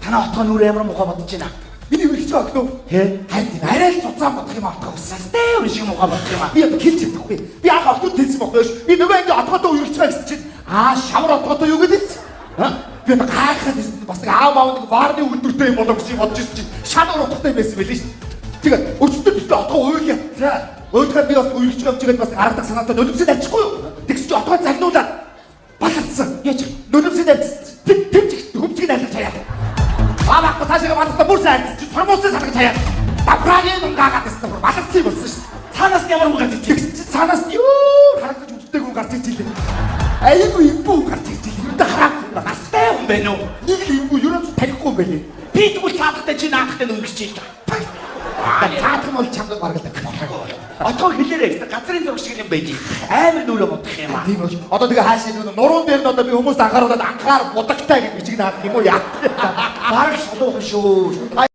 Танаа отгоо нүрэ ямар мухаа бодож байна. Миний үргэлж байгаа гэнэ үү? Харин арай л цуцаан бодох юм аахгүй уусаас. Өөр шиг мухаа бодож юм аа. Би одоо хэлж чадахгүй. Би анх автууд хэлсэн байхгүй юу? Би нөгөө ингэ отгоодоо үргэлж байгаа гэсэн чинь шавар отгоодоо юу гэдэг вэ? Би одоо гайхаад ирсэн бас нэг аав аав нэг варны өндөртэй юм болоо гэж бодож ирсэн чинь шанаар утгатай байсан байл шүү. Тэгээд өчтөр би отгоо уйлаа. За өөдгөө би бас үргэлж байгаа юм чигээд бас гаргадаг санаатай нулимсэд авчихгүй юу? Тэгс чи отгоо загнуулаад балцсан. Яаж нулимсэд авчихсан. Тэр чих хөмцгийг айлгаж хаяа. Аавах цаашаа балцсан бүр сайн. Формостой салгаж хаяа. Даврагийн унгаагаад гэсэн бүр балцсан болсон шүү. Цаанаас нь ямар мухаа Тэгс чи цаанаас нь юу харагдаж үздэг хүн гарч иж илээ. Айгүй имбүү гарч иж илээ. Юутай хараагүй настай хүн байна уу? нэг л имбүү ерөөс танихгүй юм байлээ. Би тэгвэл цаадахтай чи наахтай нүргэж байна. Цаадах нь бол чамд баргалдаг. Отгоо хэлээрэй. Газрын зураг шиг юм байж. Амар нүрэ бодох юм аа. Тийм үү. Одоо тэгээ хаашаа нуруунд дээр нь одоо би хүмүүст анхааруулад анхаар будагтай гэж бичиг наах юм уу яа. Бараг шалуухан шүү.